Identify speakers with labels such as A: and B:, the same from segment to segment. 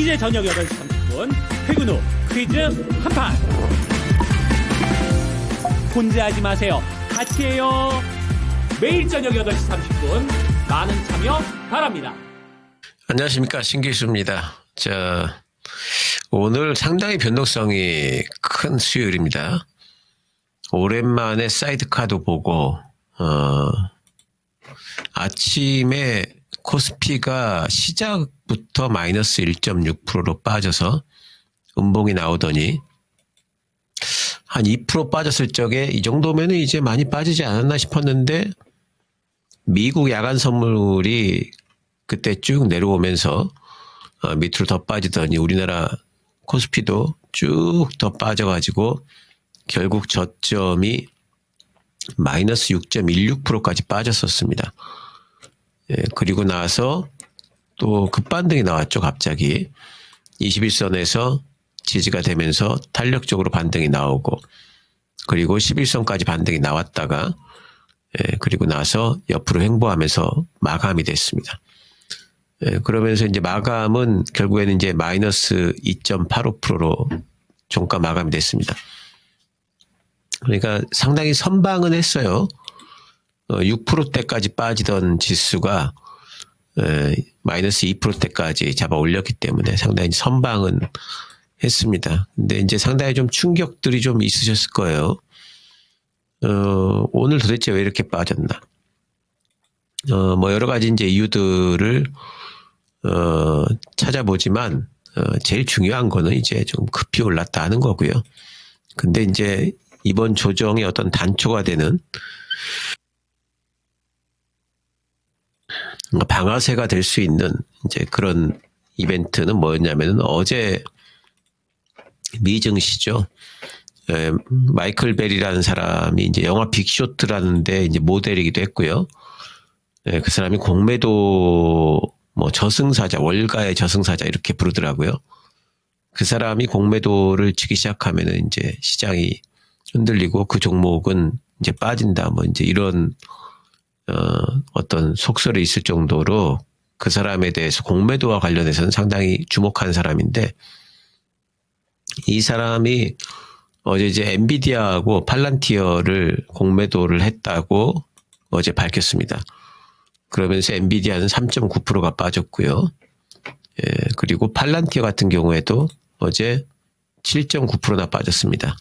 A: 이제 저녁 8시 30분 퇴근 후 퀴즈 한판. 혼자 하지 마세요. 같이 해요. 매일 저녁 8시 30분 많은 참여 바랍니다.
B: 안녕하십니까, 신기수입니다. 오늘 상당히 변동성이 큰 수요일입니다. 오랜만에 사이드카도 보고 아침에 코스피가 시작부터 마이너스 1.6%로 빠져서 음봉이 나오더니 한 2% 빠졌을 적에 이 정도면 이제 많이 빠지지 않았나 싶었는데 미국 야간 선물이 그때 쭉 내려오면서 밑으로 더 빠지더니 우리나라 코스피도 쭉 더 빠져가지고 결국 저점이 마이너스 6.16%까지 빠졌었습니다. 그리고 나서 또 급반등이 나왔죠. 갑자기 21선에서 지지가 되면서 탄력적으로 반등이 나오고, 그리고 11선까지 반등이 나왔다가 그리고 나서 옆으로 횡보하면서 마감이 됐습니다. 그러면서 이제 마감은 결국에는 이제 마이너스 2.85%로 종가 마감이 됐습니다. 그러니까 상당히 선방은 했어요. 6%대까지 빠지던 지수가 마이너스 2%대까지 잡아 올렸기 때문에 상당히 선방은 했습니다. 근데 이제 상당히 좀 충격들이 좀 있으셨을 거예요. 오늘 도대체 왜 이렇게 빠졌나? 뭐 여러 가지 이제 이유들을 찾아보지만 제일 중요한 거는 이제 좀 급히 올랐다 하는 거고요. 근데 이제 이번 조정의 어떤 단초가 되는 방아쇠가 될 수 있는 이제 그런 이벤트는 뭐였냐면은 어제 미 증시죠. 마이클 벨이라는 사람이 이제 영화 빅쇼트라는데 이제 모델이기도 했고요. 그 사람이 공매도 뭐 저승사자, 월가의 저승사자 이렇게 부르더라고요. 그 사람이 공매도를 치기 시작하면은 이제 시장이 흔들리고 그 종목은 이제 빠진다. 뭐 이제 이런 어떤 속설이 있을 정도로 그 사람에 대해서 공매도와 관련해서는 상당히 주목한 사람인데, 이 사람이 어제 이제 엔비디아하고 팔란티어를 공매도를 했다고 어제 밝혔습니다. 그러면서 엔비디아는 3.9%가 빠졌고요. 그리고 팔란티어 같은 경우에도 어제 7.9%나 빠졌습니다.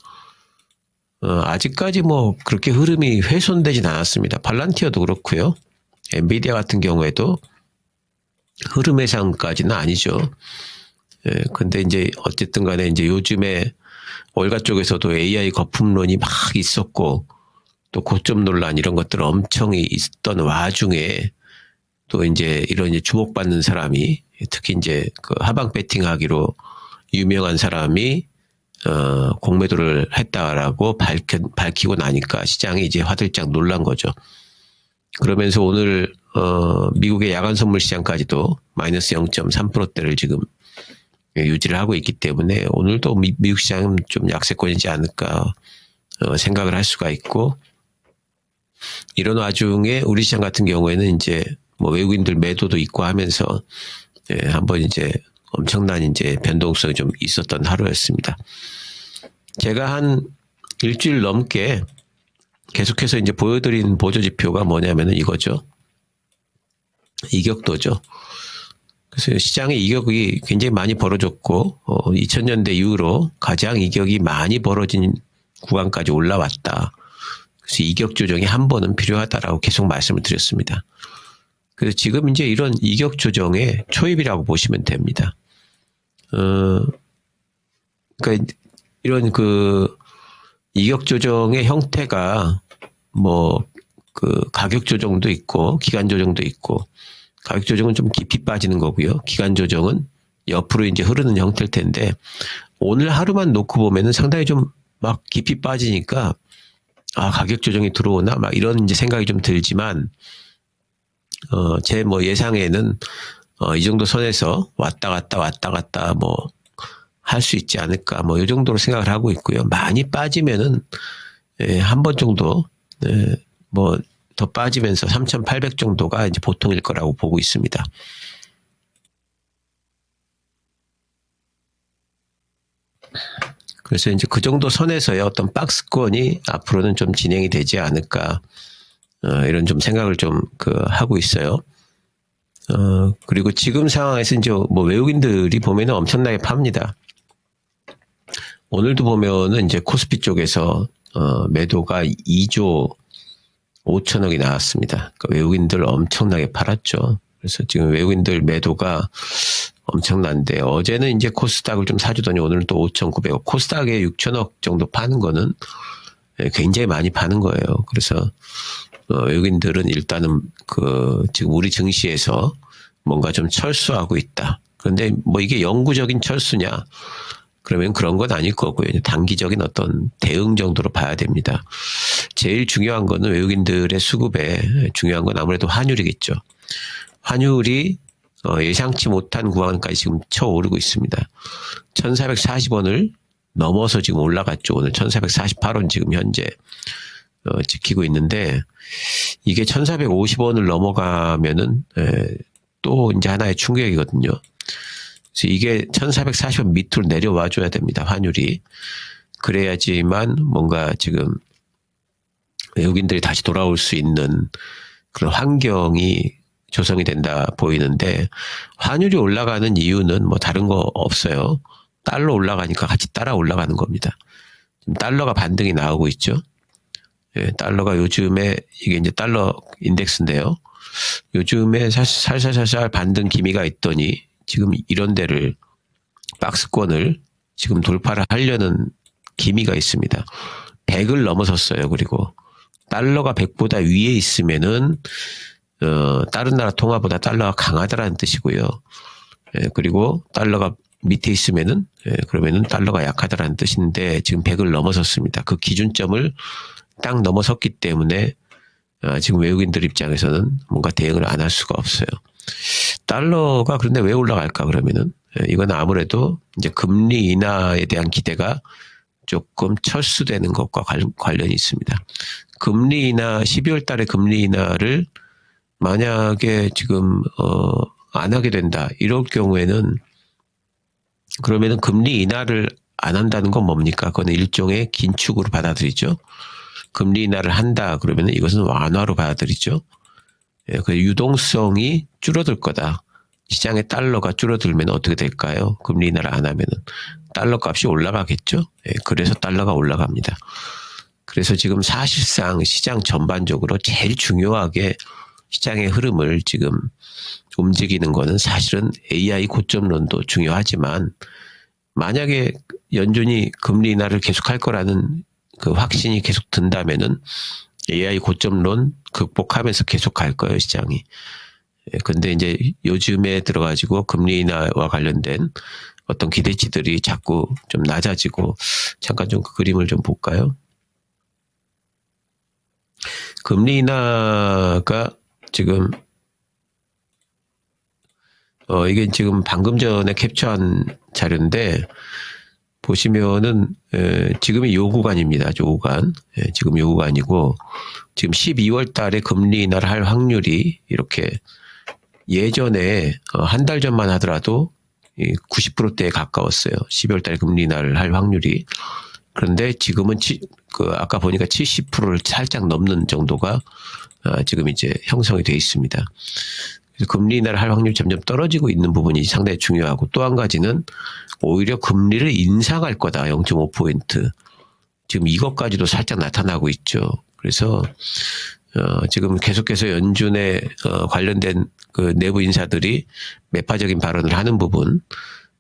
B: 아직까지 뭐 그렇게 흐름이 훼손되진 않았습니다. 팔란티어도 그렇고요. 엔비디아 같은 경우에도 흐름 해상까지는 아니죠. 근데 이제 어쨌든 간에 이제 요즘에 월가 쪽에서도 AI 거품론이 막 있었고 또 고점 논란 이런 것들 엄청 있었던 와중에 또 이제 이런 이제 주목받는 사람이, 특히 이제 그 하방 배팅하기로 유명한 사람이 공매도를 했다라고 밝히고 나니까 시장이 이제 화들짝 놀란 거죠. 그러면서 오늘 미국의 야간 선물 시장까지도 마이너스 0.3%대를 지금 유지를 하고 있기 때문에 오늘도 미국 시장은 좀 약세권이지 않을까 생각을 할 수가 있고, 이런 와중에 우리 시장 같은 경우에는 이제 뭐 외국인들 매도도 있고 하면서 한번 이제 엄청난 이제 변동성이 좀 있었던 하루였습니다. 제가 한 일주일 넘게 계속해서 이제 보여드린 보조지표가 뭐냐면은 이거죠. 이격도죠. 그래서 시장의 이격이 굉장히 많이 벌어졌고 2000년대 이후로 가장 이격이 많이 벌어진 구간까지 올라왔다. 그래서 이격 조정이 한 번은 필요하다라고 계속 말씀을 드렸습니다. 그래서 지금 이제 이런 이격 조정의 초입이라고 보시면 됩니다. 그러니까 이런 그 이격 조정의 형태가 뭐 그 가격 조정도 있고 기간 조정도 있고, 가격 조정은 좀 깊이 빠지는 거고요. 기간 조정은 옆으로 이제 흐르는 형태일 텐데, 오늘 하루만 놓고 보면은 상당히 좀 막 깊이 빠지니까 가격 조정이 들어오나 막 이런 이제 생각이 좀 들지만, 제 뭐 예상에는 이 정도 선에서 왔다 갔다 뭐 할 수 있지 않을까, 뭐 이 정도로 생각을 하고 있고요. 많이 빠지면은 한 번 정도 뭐 더 빠지면서 3,800 정도가 이제 보통일 거라고 보고 있습니다. 그래서 이제 그 정도 선에서의 어떤 박스권이 앞으로는 좀 진행이 되지 않을까, 이런 좀 생각을 좀 하고 있어요. 그리고 지금 상황에서 이제 뭐 외국인들이 보면은 엄청나게 팝니다. 오늘도 보면은 이제 코스피 쪽에서 매도가 2조 5천억이 나왔습니다. 그러니까 외국인들 엄청나게 팔았죠. 그래서 지금 외국인들 매도가 엄청난데, 어제는 이제 코스닥을 좀 사주더니 오늘은 또 5,900억, 코스닥에 6천억 정도 파는 거는 굉장히 많이 파는 거예요. 그래서 외국인들은 일단은 지금 우리 증시에서 뭔가 좀 철수하고 있다. 그런데 뭐 이게 영구적인 철수냐? 그러면 그런 건 아닐 거고요. 단기적인 어떤 대응 정도로 봐야 됩니다. 제일 중요한 거는 외국인들의 수급에 중요한 건 아무래도 환율이겠죠. 환율이 예상치 못한 구간까지 지금 쳐오르고 있습니다. 1440원을 넘어서 지금 올라갔죠. 오늘 1448원 지금 현재 지키고 있는데, 이게 1450원을 넘어가면은 또 이제 하나의 충격이거든요. 그래서 이게 1440원 밑으로 내려와 줘야 됩니다. 환율이. 그래야지만 뭔가 지금 외국인들이 다시 돌아올 수 있는 그런 환경이 조성이 된다 보이는데, 환율이 올라가는 이유는 뭐 다른 거 없어요. 달러 올라가니까 같이 따라 올라가는 겁니다. 지금 달러가 반등이 나오고 있죠. 달러가 요즘에, 이게 이제 달러 인덱스인데요. 요즘에 살살살살 반등 기미가 있더니 지금 이런 데를, 박스권을 지금 돌파를 하려는 기미가 있습니다. 100을 넘어섰어요. 그리고 달러가 100보다 위에 있으면은 다른 나라 통화보다 달러가 강하다라는 뜻이고요. 그리고 달러가 밑에 있으면은, 그러면은 달러가 약하다라는 뜻인데, 지금 100을 넘어섰습니다. 그 기준점을 딱 넘어섰기 때문에 지금 외국인들 입장에서는 뭔가 대응을 안 할 수가 없어요. 달러가 그런데 왜 올라갈까 그러면은, 이건 아무래도 이제 금리 인하에 대한 기대가 조금 철수되는 것과 관련이 있습니다. 금리 인하, 12월 달에 금리 인하를 만약에 지금 안 하게 된다, 이럴 경우에는, 그러면은 금리 인하를 안 한다는 건 뭡니까? 그건 일종의 긴축으로 받아들이죠. 금리 인하를 한다 그러면은 이것은 완화로 받아들이죠. 그 유동성이 줄어들 거다. 시장의 달러가 줄어들면 어떻게 될까요? 금리 인하를 안 하면은 달러 값이 올라가겠죠. 그래서 달러가 올라갑니다. 그래서 지금 사실상 시장 전반적으로 제일 중요하게 시장의 흐름을 지금 움직이는 거는 사실은 AI 고점론도 중요하지만, 만약에 연준이 금리 인하를 계속할 거라는 그 확신이 계속 든다면은 AI 고점론 극복하면서 계속 갈 거예요, 시장이. 근데 이제 요즘에 들어가지고 금리 인하와 관련된 어떤 기대치들이 자꾸 좀 낮아지고, 잠깐 좀 그 그림을 좀 볼까요? 금리 인하가 지금 이게 지금 방금 전에 캡처한 자료인데, 보시면은 지금이 요 구간입니다. 요 구간. 지금 요 구간이고, 지금 12월 달에 금리 인하를 할 확률이 이렇게, 예전에 한 달 전만 하더라도 90%대에 가까웠어요. 12월 달에 금리 인하를 할 확률이. 그런데 지금은 아까 보니까 70%를 살짝 넘는 정도가 지금 이제 형성이 돼 있습니다. 그래서 금리 인하를 할 확률이 점점 떨어지고 있는 부분이 상당히 중요하고, 또 한 가지는 오히려 금리를 인상할 거다. 0.5포인트. 지금 이것까지도 살짝 나타나고 있죠. 그래서 지금 계속해서 연준에 관련된 그 내부 인사들이 매파적인 발언을 하는 부분,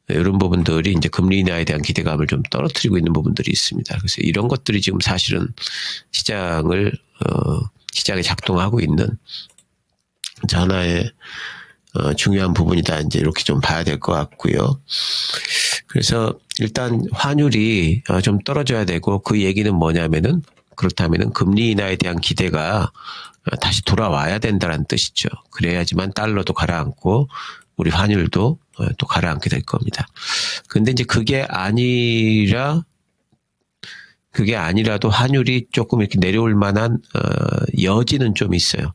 B: 이런 부분들이 이제 금리 인하에 대한 기대감을 좀 떨어뜨리고 있는 부분들이 있습니다. 그래서 이런 것들이 지금 사실은 시장에 작동하고 있는 하나의 중요한 부분이다. 이제 이렇게 좀 봐야 될 것 같고요. 그래서 일단 환율이 좀 떨어져야 되고, 그 얘기는 뭐냐면은, 그렇다면은 금리 인하에 대한 기대가 다시 돌아와야 된다는 뜻이죠. 그래야지만 달러도 가라앉고 우리 환율도 또 가라앉게 될 겁니다. 근데 이제 그게 아니라도 환율이 조금 이렇게 내려올 만한 여지는 좀 있어요.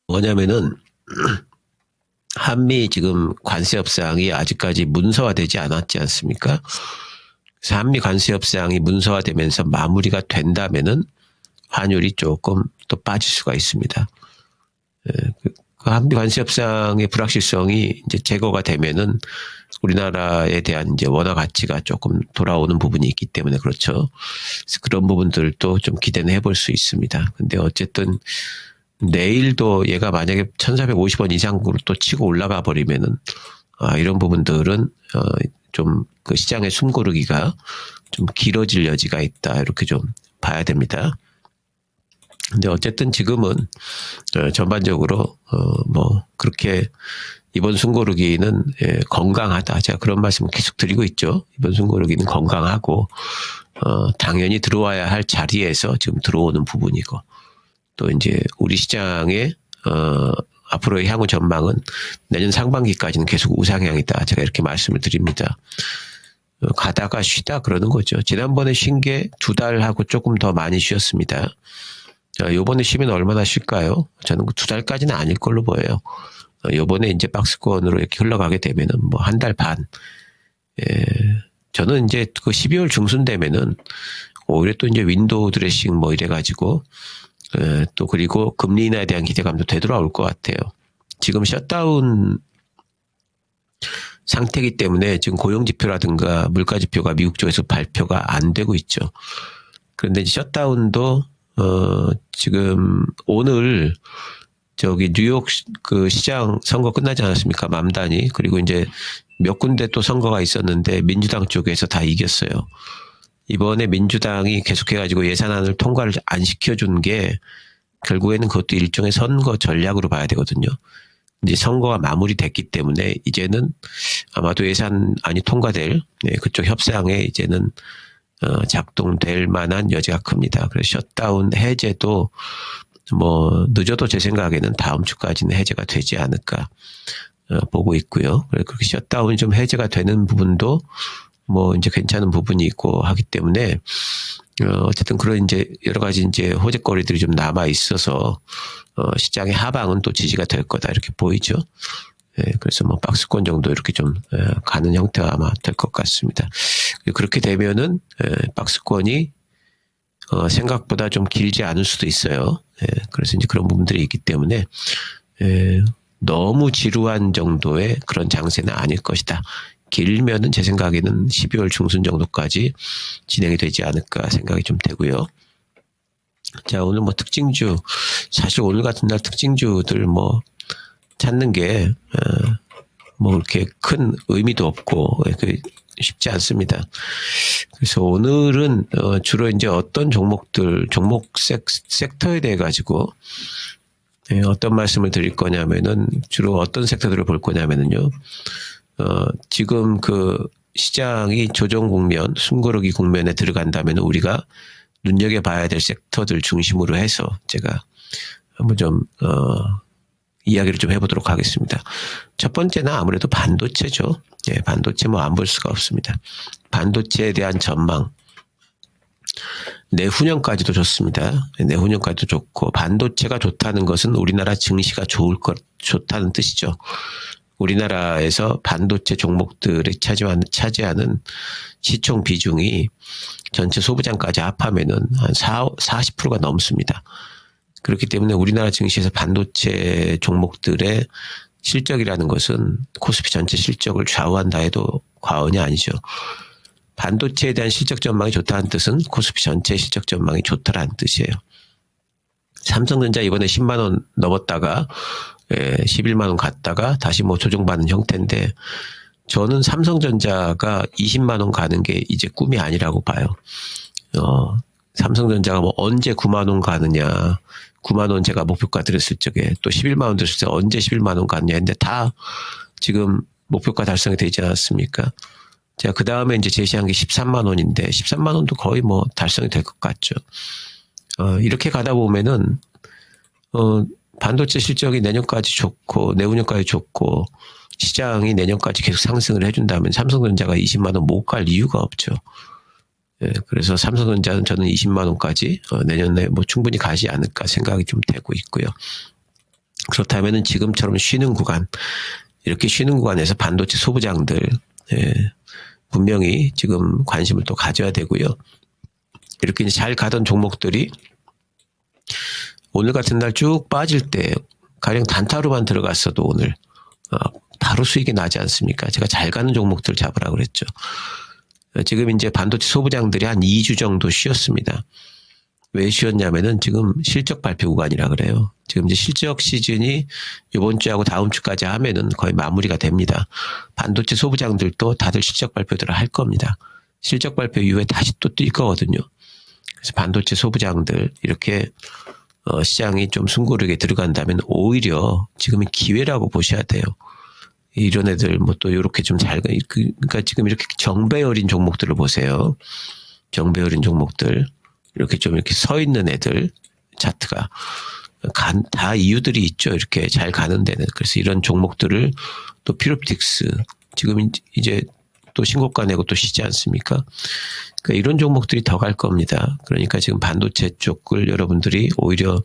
B: 뭐냐면은 한미 지금 관세 협상이 아직까지 문서화되지 않았지 않습니까? 그래서 한미 관세 협상이 문서화되면서 마무리가 된다면은 환율이 조금 또 빠질 수가 있습니다. 그 한미 관세 협상의 불확실성이 이제 제거가 되면은 우리나라에 대한 이제 원화 가치가 조금 돌아오는 부분이 있기 때문에 그렇죠. 그래서 그런 부분들도 좀 기대는 해볼 수 있습니다. 근데 어쨌든 내일도 얘가 만약에 1,450원 이상으로 또 치고 올라가 버리면은 이런 부분들은 좀 그 시장의 숨고르기가 좀 길어질 여지가 있다 이렇게 좀 봐야 됩니다. 근데 어쨌든 지금은 전반적으로 뭐 그렇게 이번 숨고르기는 건강하다. 제가 그런 말씀을 계속 드리고 있죠. 이번 숨고르기는 건강하고 당연히 들어와야 할 자리에서 지금 들어오는 부분이고 또 이제 우리 시장의 앞으로의 향후 전망은 내년 상반기까지는 계속 우상향이다. 제가 이렇게 말씀을 드립니다. 가다가 쉬다 그러는 거죠. 지난번에 쉰 게 2달하고 조금 더 많이 쉬었습니다. 요번에 쉬면 얼마나 쉴까요? 저는 2달까지는 아닐 걸로 보여요. 요번에 이제 박스권으로 이렇게 흘러가게 되면은 뭐 1달 반. 저는 이제 그 12월 중순 되면은 오히려 또 이제 윈도우 드레싱 뭐 이래가지고 또 그리고 금리 인하에 대한 기대감도 되돌아올 것 같아요. 지금 셧다운 상태이기 때문에 지금 고용지표라든가 물가지표가 미국 쪽에서 발표가 안 되고 있죠. 그런데 이제 셧다운도 지금 오늘 저기 뉴욕 그 시장 선거 끝나지 않았습니까? 맘단이. 그리고 이제 몇 군데 또 선거가 있었는데 민주당 쪽에서 다 이겼어요. 이번에 민주당이 계속해가지고 예산안을 통과를 안 시켜준 게 결국에는 그것도 일종의 선거 전략으로 봐야 되거든요. 이제 선거가 마무리됐기 때문에 이제는 아마도 예산안이 통과될 그쪽 협상에 이제는 작동될 만한 여지가 큽니다. 그래서 셧다운 해제도 뭐 늦어도 제 생각에는 다음 주까지는 해제가 되지 않을까 보고 있고요. 그렇게 셧다운이 좀 해제가 되는 부분도 뭐 이제 괜찮은 부분이 있고 하기 때문에 어쨌든 그런 이제 여러 가지 이제 호재거리들이 좀 남아 있어서 시장의 하방은 또 지지가 될 거다 이렇게 보이죠. 그래서 뭐 박스권 정도 이렇게 좀 가는 형태가 아마 될 것 같습니다. 그렇게 되면은 박스권이 생각보다 좀 길지 않을 수도 있어요. 그래서 이제 그런 부분들이 있기 때문에 너무 지루한 정도의 그런 장세는 아닐 것이다. 길면은 제 생각에는 12월 중순 정도까지 진행이 되지 않을까 생각이 좀 되고요. 자, 오늘 뭐 특징주, 사실 오늘 같은 날 특징주들 뭐 찾는 게 뭐 이렇게 큰 의미도 없고 쉽지 않습니다. 그래서 오늘은 주로 이제 어떤 종목들, 종목 섹터에 대해 가지고 어떤 말씀을 드릴 거냐면은 주로 어떤 섹터들을 볼 거냐면은요. 지금 그 시장이 조정 국면, 숨고르기 국면에 들어간다면 우리가 눈여겨봐야 될 섹터들 중심으로 해서 제가 한번 좀 이야기를 좀 해보도록 하겠습니다. 첫 번째는 아무래도 반도체죠. 반도체 뭐 안 볼 수가 없습니다. 반도체에 대한 전망. 내후년까지도 좋습니다. 내후년까지도 좋고 반도체가 좋다는 것은 우리나라 증시가 좋다는 뜻이죠. 우리나라에서 반도체 종목들이 차지하는 시총 비중이 전체 소비장까지 합하면은 한 40%가 넘습니다. 그렇기 때문에 우리나라 증시에서 반도체 종목들의 실적이라는 것은 코스피 전체 실적을 좌우한다 해도 과언이 아니죠. 반도체에 대한 실적 전망이 좋다는 뜻은 코스피 전체 실적 전망이 좋다라는 뜻이에요. 삼성전자 이번에 10만 원 넘었다가 11만 원 갔다가 다시 뭐 조정받는 형태인데 저는 삼성전자가 20만 원 가는 게 이제 꿈이 아니라고 봐요. 삼성전자가 뭐 언제 9만 원 가느냐, 9만 원 제가 목표가 드렸을 적에 또 11만 원 드렸을 때 언제 11만 원 가느냐 했는데 다 지금 목표가 달성이 되지 않았습니까? 제가 그 다음에 이제 제시한 게 13만 원인데 13만 원도 거의 뭐 달성이 될 것 같죠. 이렇게 가다 보면은 반도체 실적이 내년까지 좋고 내후년까지 좋고 시장이 내년까지 계속 상승을 해준다면 삼성전자가 20만 원 못 갈 이유가 없죠. 그래서 삼성전자는 저는 20만 원까지 내년에 뭐 충분히 가지 않을까 생각이 좀 되고 있고요. 그렇다면은 지금처럼 쉬는 구간, 이렇게 쉬는 구간에서 반도체 소부장들 분명히 지금 관심을 또 가져야 되고요. 이렇게 이제 잘 가던 종목들이 오늘 같은 날 쭉 빠질 때 가령 단타로만 들어갔어도 오늘 바로 수익이 나지 않습니까? 제가 잘 가는 종목들 잡으라 그랬죠. 지금 이제 반도체 소부장들이 한 2주 정도 쉬었습니다. 왜 쉬었냐면은 지금 실적 발표 구간이라 그래요. 지금 이제 실적 시즌이 이번 주하고 다음 주까지 하면은 거의 마무리가 됩니다. 반도체 소부장들도 다들 실적 발표들을 할 겁니다. 실적 발표 이후에 다시 또 뛸 거거든요. 그래서 반도체 소부장들 이렇게 시장이 좀 숨고르게 들어간다면 오히려 지금이 기회라고 보셔야 돼요. 이런 애들 뭐 또 이렇게 좀 그러니까 지금 이렇게 정배열인 종목들을 보세요. 정배열인 종목들 이렇게 좀 이렇게 서 있는 애들 차트가 다 이유들이 있죠. 이렇게 잘 가는 데는. 그래서 이런 종목들을 또 피롭틱스 지금 이제 또 신고가 내고 또 쉬지 않습니까? 그러니까 이런 종목들이 더 갈 겁니다. 그러니까 지금 반도체 쪽을 여러분들이 오히려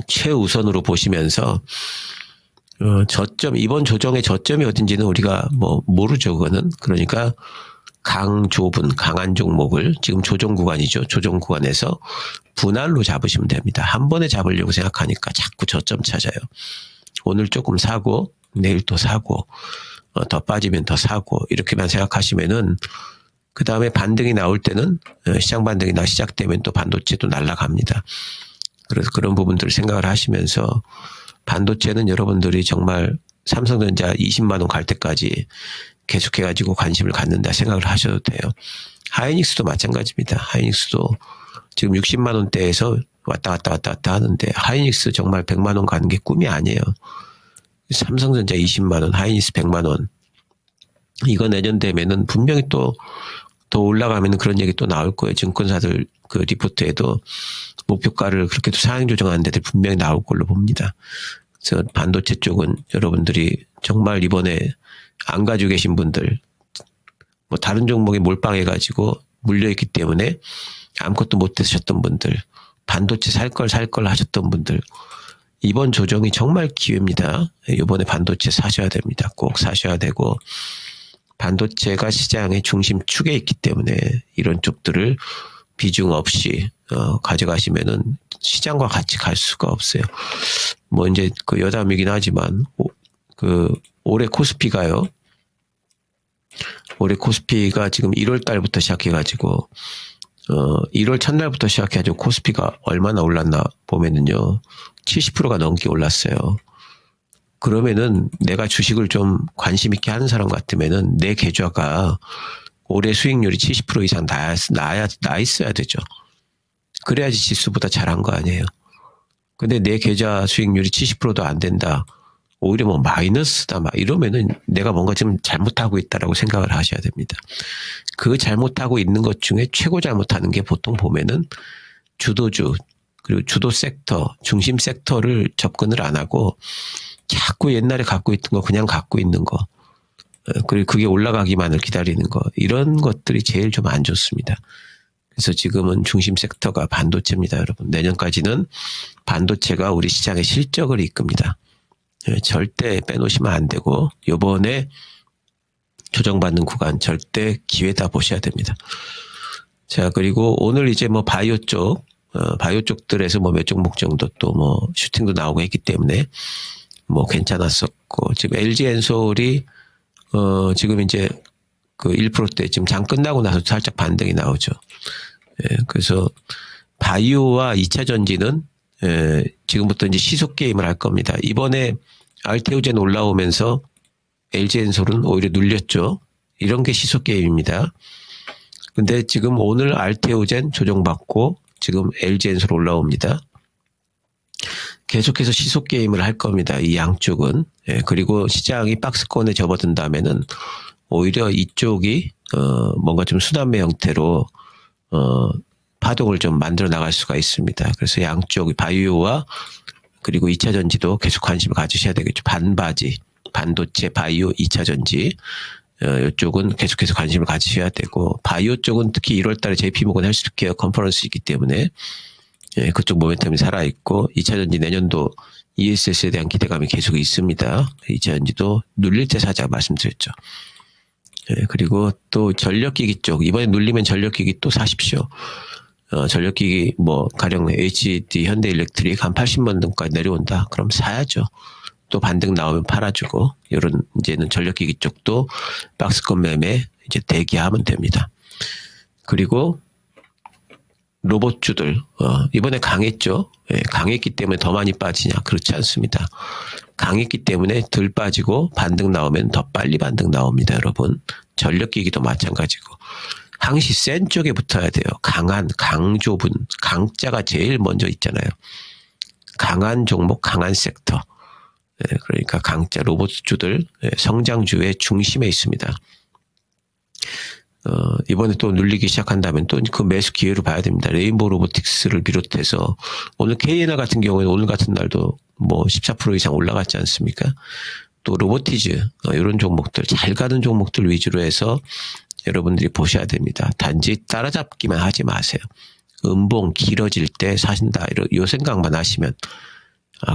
B: 최우선으로 보시면서 저점, 이번 조정의 저점이 어딘지는 우리가 뭐 모르죠, 그거는. 그러니까 강한 종목을 지금 조정 구간이죠. 조정 구간에서 분할로 잡으시면 됩니다. 한 번에 잡으려고 생각하니까 자꾸 저점 찾아요. 오늘 조금 사고, 내일 또 사고, 더 빠지면 더 사고, 이렇게만 생각하시면은 그 다음에 반등이 나올 때는 시장 반등이 시작되면 또 반도체도 날아갑니다. 그래서 그런 부분들을 생각을 하시면서 반도체는 여러분들이 정말 삼성전자 20만 원 갈 때까지 계속해가지고 관심을 갖는다 생각을 하셔도 돼요. 하이닉스도 마찬가지입니다. 하이닉스도 지금 60만 원대에서 왔다 갔다 하는데 하이닉스 정말 100만 원 가는 게 꿈이 아니에요. 삼성전자 20만 원, 하이닉스 100만 원. 이거 내년 되면은 분명히 또 더 올라가면 그런 얘기 또 나올 거예요. 증권사들 그 리포트에도 목표가를 그렇게도 상향 조정하는 데들 분명히 나올 걸로 봅니다. 그래서 반도체 쪽은 여러분들이 정말 이번에 안 가지고 계신 분들, 뭐 다른 종목에 몰빵해가지고 물려있기 때문에 아무것도 못 드셨던 분들, 반도체 살 걸 하셨던 분들, 이번 조정이 정말 기회입니다. 이번에 반도체 사셔야 됩니다. 꼭 사셔야 되고, 반도체가 시장의 중심축에 있기 때문에 이런 쪽들을 비중 없이 가져가시면은 시장과 같이 갈 수가 없어요. 뭐 이제 그 여담이긴 하지만 올해 코스피가요. 올해 코스피가 지금 1월 달부터 시작해가지고 1월 첫날부터 시작해가지고 코스피가 얼마나 올랐나 보면은요 70%가 넘게 올랐어요. 그러면은 내가 주식을 좀 관심 있게 하는 사람 같으면은 내 계좌가 올해 수익률이 70% 이상 나 있어야 되죠. 그래야지 지수보다 잘한 거 아니에요. 근데 내 계좌 수익률이 70%도 안 된다. 오히려 뭐 마이너스다 막 이러면은 내가 뭔가 좀 잘못하고 있다라고 생각을 하셔야 됩니다. 그 잘못하고 있는 것 중에 최고 잘못하는 게 보통 보면은 주도주 그리고 주도 섹터, 중심 섹터를 접근을 안 하고 자꾸 옛날에 갖고 있던 거 그냥 갖고 있는 거 그리고 그게 올라가기만을 기다리는 거 이런 것들이 제일 좀 안 좋습니다. 그래서 지금은 중심 섹터가 반도체입니다, 여러분. 내년까지는 반도체가 우리 시장의 실적을 이끕니다. 절대 빼놓으시면 안 되고 이번에 조정받는 구간 절대 기회다 보셔야 됩니다. 자, 그리고 오늘 이제 뭐 바이오 쪽들에서 뭐 몇 종목 정도 또 뭐 슈팅도 나오고 했기 때문에 뭐 괜찮았었고 지금 LG엔솔이 지금 이제 그 1%대 지금 장 끝나고 나서 살짝 반등이 나오죠. 예, 그래서 바이오와 2차 전지는 지금부터 이제 시속 게임을 할 겁니다. 이번에 알테오젠 올라오면서 LG엔솔은 오히려 눌렸죠. 이런 게 시속 게임입니다. 근데 지금 오늘 알테오젠 조정받고 지금 LG엔솔 올라옵니다. 계속해서 시속 게임을 할 겁니다. 이 양쪽은. 예, 그리고 시장이 박스권에 접어든다면은 오히려 이쪽이 뭔가 좀 순환매 형태로 파동을 좀 만들어 나갈 수가 있습니다. 그래서 양쪽 바이오와 그리고 2차 전지도 계속 관심을 가지셔야 되겠죠. 반도체, 바이오, 2차 전지 이쪽은 계속해서 관심을 가지셔야 되고 바이오 쪽은 특히 1월 달에 JP모건 헬스케어 컨퍼런스이기 때문에 예, 그쪽 모멘텀이 살아있고 2차전지 내년도 ESS에 대한 기대감이 계속 있습니다. 2차전지도 눌릴 때 사자 말씀드렸죠. 예, 그리고 또 전력기기 쪽 이번에 눌리면 전력기기 또 사십시오. 전력기기 뭐 가령 HD 현대일렉트릭 한 80만 원까지 내려온다. 그럼 사야죠. 또 반등 나오면 팔아주고 이런 이제는 전력기기 쪽도 박스권 매매 이제 대기하면 됩니다. 그리고 로봇주들 이번에 강했죠. 예, 강했기 때문에 더 많이 빠지냐? 그렇지 않습니다. 강했기 때문에 덜 빠지고 반등 나오면 더 빨리 반등 나옵니다. 여러분 전력기기도 마찬가지고 항시 센 쪽에 붙어야 돼요. 강한 강조분 강자가 제일 먼저 있잖아요. 강한 종목 강한 섹터. 예, 그러니까 강자 로봇주들 성장주의 중심에 있습니다. 이번에 또 눌리기 시작한다면 또 그 매수 기회로 봐야 됩니다. 레인보우 로보틱스를 비롯해서 오늘 KNR 같은 경우에는 오늘 같은 날도 뭐 14% 이상 올라갔지 않습니까? 또 로보티즈 이런 종목들 잘 가는 종목들 위주로 해서 여러분들이 보셔야 됩니다. 단지 따라잡기만 하지 마세요. 음봉 길어질 때 사신다 요 생각만 하시면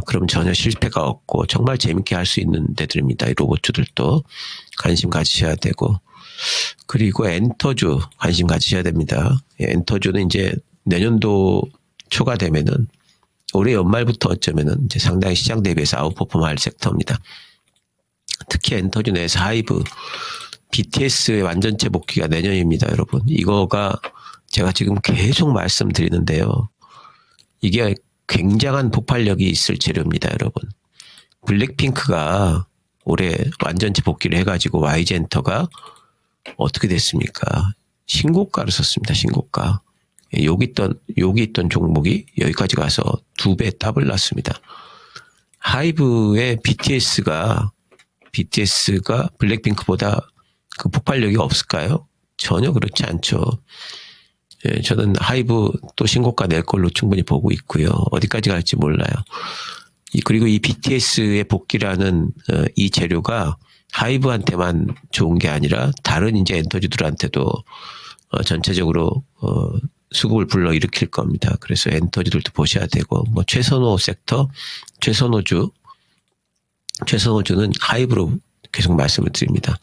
B: 그럼 전혀 실패가 없고 정말 재밌게 할 수 있는 데들입니다. 이 로봇주들도 관심 가지셔야 되고 그리고 엔터주 관심 가지셔야 됩니다. 엔터주는 이제 내년도 초가 되면은 올해 연말부터 어쩌면은 이제 상당히 시장 대비해서 아웃퍼폼할 섹터입니다. 특히 엔터주 내에서 하이브, BTS의 완전체 복귀가 내년입니다, 여러분. 이거가 제가 지금 계속 말씀드리는데요. 이게 굉장한 폭발력이 있을 재료입니다, 여러분. 블랙핑크가 올해 완전체 복귀를 해가지고 YG엔터가 어떻게 됐습니까? 신고가를 썼습니다. 신고가. 여기 있던 종목이 여기까지 가서 2배 더블 났습니다. 하이브의 BTS가 블랙핑크보다 그 폭발력이 없을까요? 전혀 그렇지 않죠. 예, 저는 하이브 또 신고가 낼 걸로 충분히 보고 있고요. 어디까지 갈지 몰라요. 그리고 이 BTS의 복귀라는 이 재료가 하이브한테만 좋은 게 아니라 다른 이제 엔터주들한테도 전체적으로 수급을 불러일으킬 겁니다. 그래서 엔터주들도 보셔야 되고 뭐 최선호 섹터, 최선호주는 하이브로 계속 말씀을 드립니다.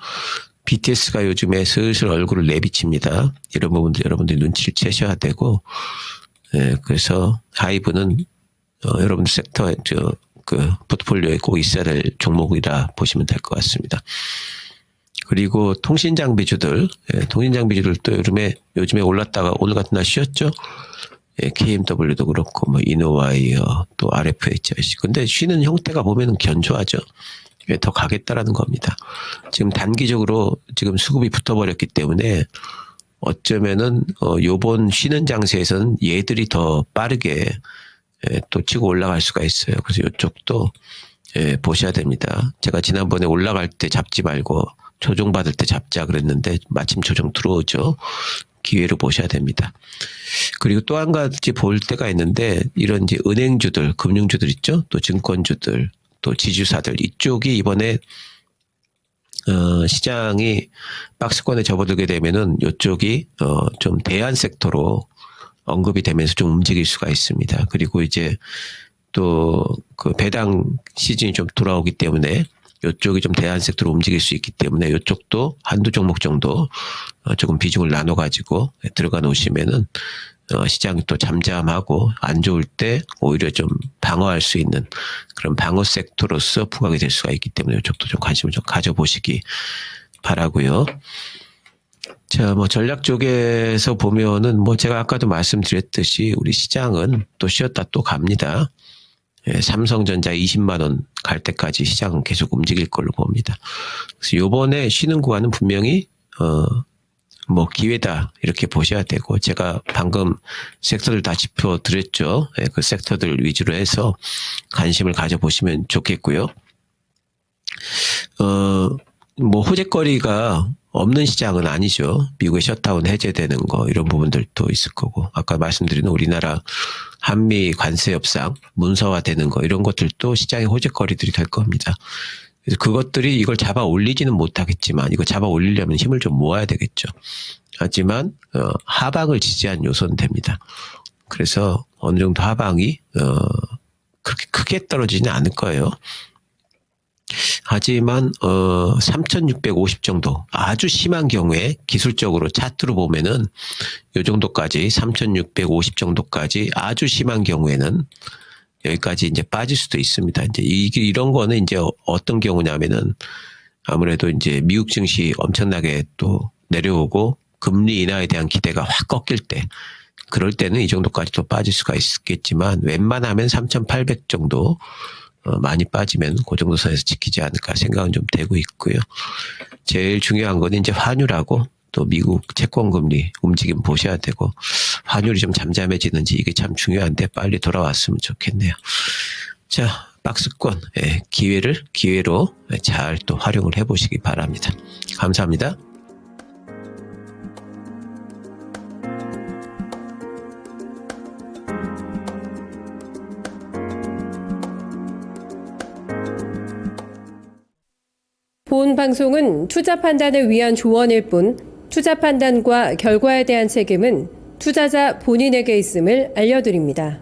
B: BTS가 요즘에 슬슬 얼굴을 내비칩니다. 이런 부분들 여러분들이 눈치를 채셔야 되고 그래서 하이브는 여러분들 섹터 그 포트폴리오에 꼭 있어야 될 종목이라 보시면 될 것 같습니다. 그리고 통신장비주들, 통신장비주들도 요즘에 올랐다가 오늘 같은 날 쉬었죠. KMW도 그렇고 뭐 이노와이어 또 RFHIC. 근데 쉬는 형태가 보면은 견조하죠. 더 가겠다라는 겁니다. 지금 단기적으로 지금 수급이 붙어버렸기 때문에 어쩌면은 요번 쉬는 장세에서는 얘들이 더 빠르게 또 치고 올라갈 수가 있어요. 그래서 이쪽도 보셔야 됩니다. 제가 지난번에 올라갈 때 잡지 말고 조정 받을 때 잡자 그랬는데 마침 조정 들어오죠. 기회로 보셔야 됩니다. 그리고 또 한 가지 볼 때가 있는데 이런 이제 은행주들, 금융주들 있죠. 또 증권주들, 또 지주사들 이쪽이 이번에 시장이 박스권에 접어들게 되면은 이쪽이 좀 대안 섹터로 언급이 되면서 좀 움직일 수가 있습니다. 그리고 이제 또 그 배당 시즌이 좀 돌아오기 때문에 이쪽이 좀 대안 섹터로 움직일 수 있기 때문에 이쪽도 한두 종목 정도 조금 비중을 나눠 가지고 들어가 놓으시면은 시장이 또 잠잠하고 안 좋을 때 오히려 좀 방어할 수 있는 그런 방어 섹터로서 부각이 될 수가 있기 때문에 이쪽도 좀 관심을 좀 가져보시기 바라고요. 자, 뭐 전략 쪽에서 보면은 뭐 제가 아까도 말씀드렸듯이 우리 시장은 또 쉬었다 또 갑니다. 삼성전자 20만 원 갈 때까지 시장은 계속 움직일 걸로 봅니다. 그래서 요번에 쉬는 구간은 분명히 뭐 기회다 이렇게 보셔야 되고 제가 방금 섹터들 다 짚어드렸죠. 그 섹터들 위주로 해서 관심을 가져보시면 좋겠고요. 뭐 호재거리가 없는 시장은 아니죠. 미국의 셧다운 해제되는 거 이런 부분들도 있을 거고 아까 말씀드린 우리나라 한미 관세 협상 문서화되는 거 이런 것들도 시장의 호재거리들이 될 겁니다. 그래서 그것들이 이걸 잡아 올리지는 못하겠지만 이거 잡아 올리려면 힘을 좀 모아야 되겠죠. 하지만 하방을 지지한 요소는 됩니다. 그래서 어느 정도 하방이 그렇게 크게 떨어지지는 않을 거예요. 하지만 3,650 정도 아주 심한 경우에 기술적으로 차트로 보면은 요 정도까지 3,650 정도까지 아주 심한 경우에는 여기까지 이제 빠질 수도 있습니다. 이제 이런 거는 이제 어떤 경우냐면은 아무래도 이제 미국 증시 엄청나게 또 내려오고 금리 인하에 대한 기대가 확 꺾일 때 그럴 때는 이 정도까지 또 빠질 수가 있겠지만 웬만하면 3,800 정도 많이 빠지면 그 정도 선에서 지키지 않을까 생각은 좀 되고 있고요. 제일 중요한 건 이제 환율하고 또 미국 채권금리 움직임 보셔야 되고 환율이 좀 잠잠해지는지 이게 참 중요한데 빨리 돌아왔으면 좋겠네요. 자, 박스권 기회로 잘 또 활용을 해보시기 바랍니다. 감사합니다.
C: 본 방송은 투자 판단을 위한 조언일 뿐 투자 판단과 결과에 대한 책임은 투자자 본인에게 있음을 알려드립니다.